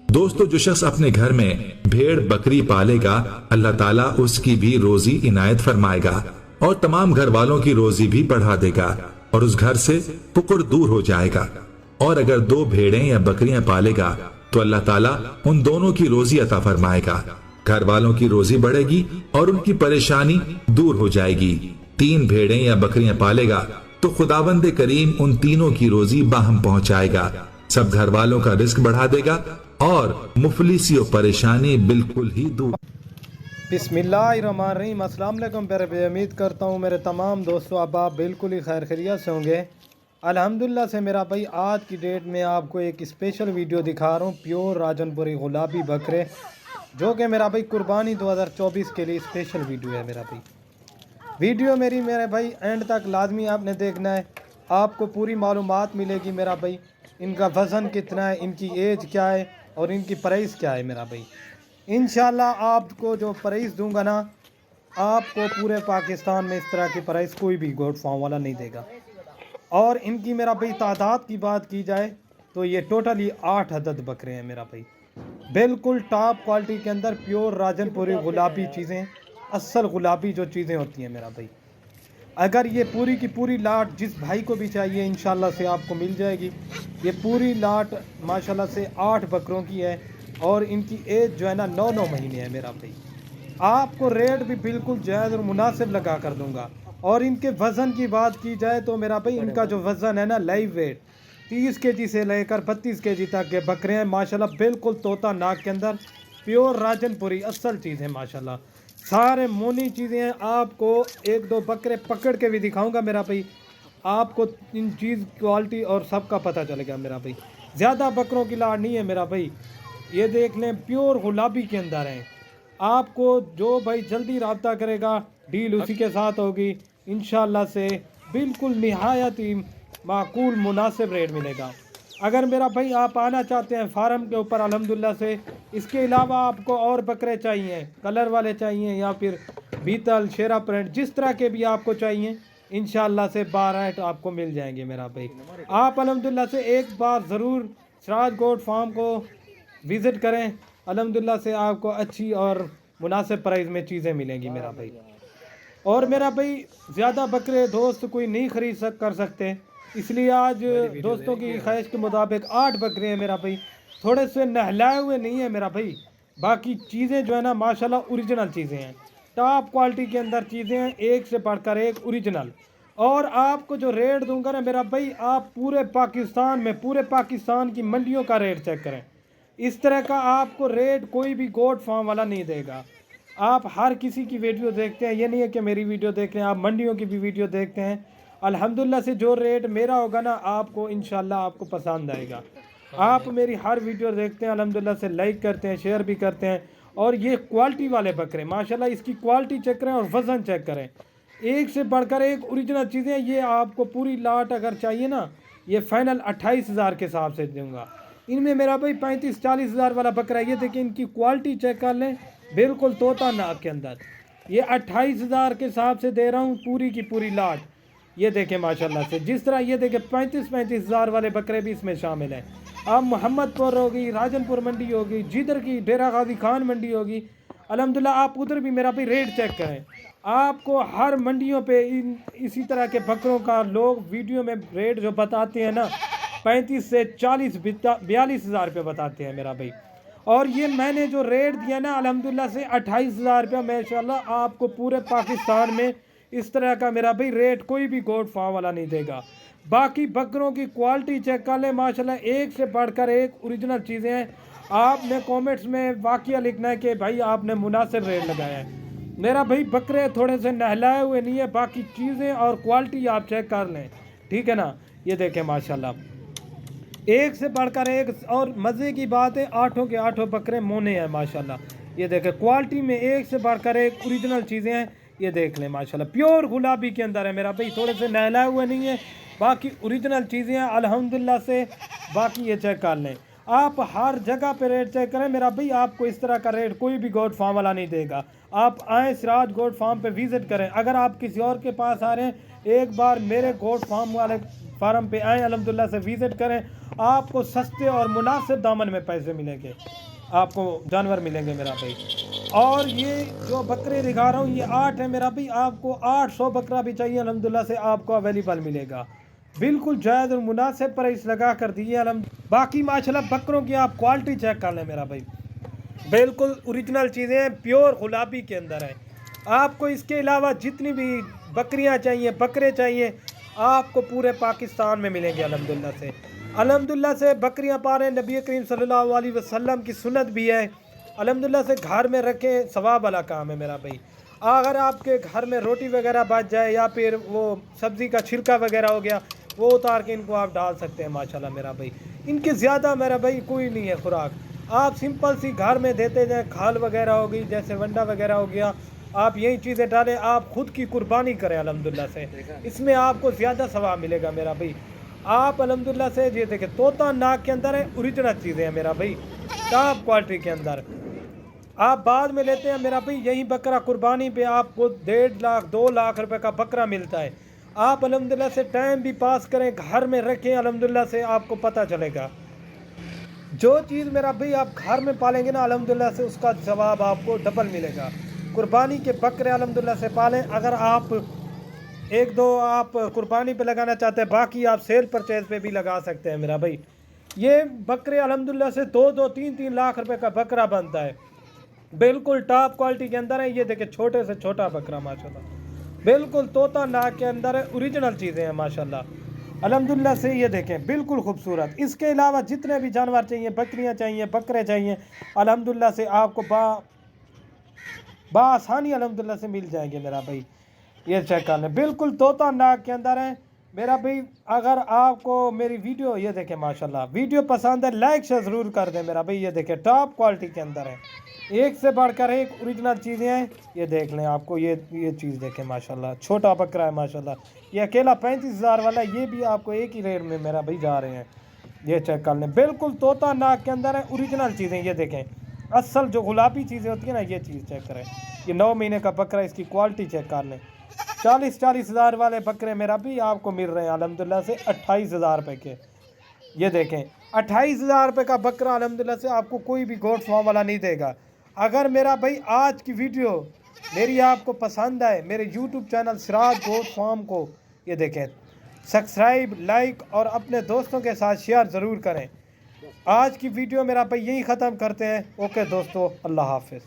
دوستو جو شخص اپنے گھر میں بھیڑ بکری پالے گا اللہ تعالیٰ اس کی بھی روزی عنایت فرمائے گا اور تمام گھر والوں کی روزی بھی بڑھا دے گا اور اس گھر سے فقر دور ہو جائے گا۔ اور اگر 2 بھیڑیں یا بکریاں پالے گا تو اللہ تعالیٰ ان دونوں کی روزی عطا فرمائے گا، گھر والوں کی روزی بڑھے گی اور ان کی پریشانی دور ہو جائے گی۔ 3 بھیڑیں یا بکریاں پالے گا تو خداوند کریم ان تینوں کی روزی باہم پہنچائے گا، سب گھر والوں کا رزق بڑھا دے گا اور مفلسی و پریشانی بالکل ہی دور۔ بسم اللہ الرحمن الرحیم۔ السلام علیکم پیارے بھائی، امید کرتا ہوں میرے تمام دوستو آپ بالکل ہی خیر خیریت سے ہوں گے۔ الحمدللہ سے میرا بھائی آج کی ڈیٹ میں آپ کو ایک اسپیشل ویڈیو دکھا رہا ہوں، پیور راجن پوری گلابی بکرے، جو کہ میرا بھائی قربانی 2024 کے لیے اسپیشل ویڈیو ہے میرا بھائی۔ ویڈیو میرے بھائی اینڈ تک لازمی آپ نے دیکھنا ہے، آپ کو پوری معلومات ملے گی میرا بھائی، ان کا وزن کتنا ہے، ان کی ایج کیا ہے اور ان کی پرائس کیا ہے میرا بھائی۔ انشاءاللہ آپ کو جو پرائس دوں گا نا، آپ کو پورے پاکستان میں اس طرح کی پرائس کوئی بھی گوٹ فارم والا نہیں دے گا۔ اور ان کی میرا بھائی تعداد کی بات کی جائے تو یہ ٹوٹلی 8 عدد بکرے ہیں میرا بھائی، بالکل ٹاپ کوالٹی کے اندر پیور راجن پوری گلابی چیزیں، اصل گلابی جو چیزیں ہوتی ہیں میرا بھائی۔ اگر یہ پوری کی پوری لاٹ جس بھائی کو بھی چاہیے انشاءاللہ سے آپ کو مل جائے گی۔ یہ پوری لاٹ ماشاءاللہ سے 8 بکروں کی ہے اور ان کی ایج جو ہے نا 9 مہینے ہے میرا بھائی۔ آپ کو ریٹ بھی بالکل جائز اور مناسب لگا کر دوں گا۔ اور ان کے وزن کی بات کی جائے تو میرا بھائی ان کا جو وزن ہے نا لائیو ویٹ 30 کے جی سے لے کر 32 کے جی تک کے بکرے ہیں ماشاءاللہ، بالکل طوطا ناک کے اندر پیور راجن پوری اصل چیز ہے ماشاءاللہ، سارے مونی چیزیں ہیں۔ آپ کو 1-2 بکرے پکڑ کے بھی دکھاؤں گا میرا بھائی، آپ کو ان چیز کوالٹی اور سب کا پتہ چلے گا میرا بھائی۔ زیادہ بکروں کی لاٹ نہیں ہے میرا بھائی، یہ دیکھ لیں پیور گلابی کے اندر ہیں۔ آپ کو جو بھائی جلدی رابطہ کرے گا ڈیل اسی کے ساتھ ہوگی انشاءاللہ سے، بالکل نہایت ہی معقول مناسب ریٹ ملے گا۔ اگر میرا بھائی آپ آنا چاہتے ہیں فارم کے اوپر الحمدللہ سے، اس کے علاوہ آپ کو اور بکرے چاہیے، کلر والے چاہیے یا پھر بیتل شیرا پرنٹ، جس طرح کے بھی آپ کو چاہیے انشاءاللہ سے 12 آپ کو مل جائیں گے میرا بھائی۔ آپ الحمدللہ سے ایک بار ضرور سراج گوٹ فارم کو وزٹ کریں، الحمدللہ سے آپ کو اچھی اور مناسب پرائز میں چیزیں ملیں گی میرا بھائی۔ اور میرا بھائی زیادہ بکرے دوست کوئی نہیں خرید کر سکتے، اس لیے آج دوستوں کی خواہش کے مطابق 8 بکرے ہیں میرا بھائی، تھوڑے سے نہلائے ہوئے نہیں ہیں میرا بھائی، باقی چیزیں جو ہے نا ماشاءاللہ اوریجنل چیزیں ہیں، ٹاپ کوالٹی کے اندر چیزیں ہیں، ایک سے بڑھ کر ایک اوریجنل۔ اور آپ کو جو ریٹ دوں گا نا میرا بھائی، آپ پورے پاکستان کی منڈیوں کا ریٹ چیک کریں، اس طرح کا آپ کو ریٹ کوئی بھی گوٹ فارم والا نہیں دے گا۔ آپ ہر کسی کی ویڈیو دیکھتے ہیں، یہ نہیں ہے کہ میری ویڈیو دیکھ رہے ہیں، آپ منڈیوں کی بھی ویڈیو دیکھتے ہیں، الحمدللہ سے جو ریٹ میرا ہوگا نا آپ کو انشاءاللہ آپ کو پسند آئے گا۔ آپ میری ہر ویڈیو دیکھتے ہیں الحمدللہ سے، لائک کرتے ہیں، شیئر بھی کرتے ہیں، اور یہ کوالٹی والے بکرے ماشاءاللہ، اس کی کوالٹی چیک کریں اور وزن چیک کریں، ایک سے بڑھ کر ایک اوریجنل چیزیں۔ یہ آپ کو پوری لاٹ اگر چاہیے نا، یہ فائنل 28,000 کے حساب سے دوں گا۔ ان میں میرا بھائی 35-40 ہزار والا بکرا ہے، یہ دیکھیں ان کی کوالٹی چیک کر لیں، بالکل طوطا ناک کے اندر۔ یہ 28,000 کے حساب سے دے رہا ہوں پوری کی پوری لاٹ، یہ دیکھیں ماشاءاللہ سے، جس طرح یہ دیکھیں 35 ہزار والے بکرے بھی اس میں شامل ہیں۔ اب محمد پور ہوگی، راجن پور منڈی ہوگی، جدھر کی ڈیرہ غازی خان منڈی ہوگی، الحمدللہ آپ ادھر بھی میرا بھی ریٹ چیک کریں۔ آپ کو ہر منڈیوں پہ اسی طرح کے بکروں کا لوگ ویڈیو میں ریٹ جو بتاتے ہیں نا 35 سے 40 42 ہزار روپے بتاتے ہیں میرا بھائی، اور یہ میں نے جو ریٹ دیا نا الحمدللہ سے 28,000 روپے ماشاءاللہ، آپ کو پورے پاکستان میں اس طرح کا میرا بھائی ریٹ کوئی بھی گوٹ فارم والا نہیں دے گا۔ باقی بکروں کی کوالٹی چیک کر لیں ماشاءاللہ، ایک سے بڑھ کر ایک اوریجنل چیزیں ہیں۔ آپ نے کومنٹس میں واقعہ لکھنا ہے کہ بھائی آپ نے مناسب ریٹ لگایا ہے میرا بھائی، بکرے تھوڑے سے نہلائے ہوئے نہیں ہے، باقی چیزیں اور کوالٹی آپ چیک کر لیں، ٹھیک ہے نا۔ یہ دیکھیں ماشاءاللہ ایک سے بڑھ کر ایک، اور مزے کی بات ہے 8 کے 8 بکرے مونے ہیں ماشاءاللہ۔ یہ دیکھیں کوالٹی میں ایک سے بڑھ کر ایک اوریجنل چیزیں ہیں، یہ دیکھ لیں ماشاءاللہ، پیور گلابی کے اندر ہے میرا بھائی، تھوڑے سے نہلائے ہوئے نہیں ہیں، باقی اوریجنل چیزیں ہیں الحمدللہ سے۔ باقی یہ چیک کر لیں، آپ ہر جگہ پہ ریٹ چیک کریں میرا بھائی، آپ کو اس طرح کا ریٹ کوئی بھی گوٹ فارم والا نہیں دے گا۔ آپ آئیں سراج گوٹ فارم پہ وزٹ کریں، اگر آپ کسی اور کے پاس آ رہے ہیں ایک بار میرے گوٹ فارم والے فارم پہ آئیں، الحمدللہ سے وزٹ کریں آپ کو سستے اور مناسب دامن میں پیسے ملیں گے، آپ کو جانور ملیں گے میرا بھائی۔ اور یہ جو بکرے دکھا رہا ہوں یہ 8 ہے میرا بھائی، آپ کو 800 بکرا بھی چاہیے الحمدللہ سے آپ کو اویلیبل ملے گا، بالکل جائز اور مناسب پرائس لگا کر دیے باقی ماشاءاللہ بکروں کی آپ کوالٹی چیک کر لیں میرا بھائی، بالکل اوریجنل چیزیں ہیں، پیور غلابی کے اندر ہے۔ آپ کو اس کے علاوہ جتنی بھی بکریاں چاہیے، بکرے چاہیے، آپ کو پورے پاکستان میں ملیں گے الحمدللہ سے۔ الحمدللہ سے بکریاں پا رہے ہیں، نبی کریم صلی اللہ علیہ وسلم کی سنت بھی ہے، الحمدللہ سے گھر میں رکھیں، ثواب والا کام ہے میرا بھائی۔ اگر آپ کے گھر میں روٹی وغیرہ بچ جائے یا پھر وہ سبزی کا چھلکا وغیرہ ہو گیا، وہ اتار کے ان کو آپ ڈال سکتے ہیں ماشاءاللہ میرا بھائی۔ ان کے زیادہ میرا بھائی کوئی نہیں ہے خوراک، آپ سمپل سی گھر میں دیتے جائیں، کھال وغیرہ ہو گئی، جیسے ونڈا وغیرہ ہو گیا، آپ یہی چیزیں ڈالیں، آپ خود کی قربانی کریں الحمدللہ سے، اس میں آپ کو زیادہ ثواب ملے گا میرا بھائی۔ آپ الحمدللہ سے یہ دیکھیں طوطا ناک کے اندر ہے، اوریجنل چیزیں ہیں میرا بھائی، ٹاپ کوالٹی کے اندر۔ آپ بعد میں لیتے ہیں میرا بھائی، یہی بکرا قربانی پہ آپ کو 1.5 لاکھ 2 لاکھ روپے کا بکرا ملتا ہے۔ آپ الحمدللہ سے ٹائم بھی پاس کریں، گھر میں رکھیں، الحمدللہ سے آپ کو پتہ چلے گا۔ جو چیز میرا بھائی آپ گھر میں پالیں گے نا الحمدللہ سے اس کا ثواب آپ کو ڈبل ملے گا۔ قربانی کے بکرے الحمدللہ سے پالیں، اگر آپ 1-2 آپ قربانی پہ لگانا چاہتے ہیں، باقی آپ سیل پرچیز پہ بھی لگا سکتے ہیں میرا بھائی۔ یہ بکرے الحمدللہ سے 2-2 3-3 لاکھ روپے کا بکرا بنتا ہے، بالکل ٹاپ کوالٹی کے اندر ہے۔ یہ دیکھیں چھوٹے سے چھوٹا بکرا ماشاءاللہ، بالکل طوطا ناک کے اندر ہے، اوریجنل چیزیں ہیں ماشاءاللہ الحمدللہ سے۔ یہ دیکھیں بالکل خوبصورت۔ اس کے علاوہ جتنے بھی جانور چاہیے، بکریاں چاہیے، بکرے چاہیے، الحمدللہ سے آپ کو بآسانی الحمدللہ سے مل جائیں گے میرا بھائی۔ یہ چیک کر لیں، بالکل طوطا ناک کے اندر ہے میرا بھائی۔ اگر آپ کو میری ویڈیو یہ دیکھیں ماشاءاللہ ویڈیو پسند ہے، لائک شیئر ضرور کر دیں میرا بھائی۔ یہ دیکھیں ٹاپ کوالٹی کے اندر ہے، ایک سے بڑھ کر ایک اوریجنل چیزیں ہیں۔ یہ دیکھ لیں، آپ کو یہ چیز دیکھیں ماشاءاللہ، چھوٹا بکرا ہے ماشاءاللہ، یہ اکیلا 35,000 والا، یہ بھی آپ کو ایک ہی ریٹ میں میرا بھائی جا رہے ہیں۔ یہ چیک کر لیں، بالکل طوطا ناک کے اندر ہے، اوریجنل چیزیں۔ یہ دیکھیں اصل جو گلابی چیزیں ہوتی ہیں نا، یہ چیز چیک کریں۔ یہ 9 مہینے کا بکرا، اس کی کوالٹی چیک کر لیں۔ 40,000 والے بکرے میرا بھی آپ کو مل رہے ہیں الحمدللہ سے 28,000 روپے کے۔ یہ دیکھیں 28,000 روپے کا بکرا الحمدللہ سے آپ کو کوئی بھی گوٹ فارم والا نہیں دے گا۔ اگر میرا بھائی آج کی ویڈیو میری آپ کو پسند آئے، میرے یوٹیوب چینل سراج گوٹ فارم کو یہ دیکھیں سبسکرائب، لائک اور اپنے دوستوں کے ساتھ شیئر ضرور کریں۔ آج کی ویڈیو میرا بھائی یہی ختم کرتے ہیں۔ اوکے دوستو، اللہ حافظ۔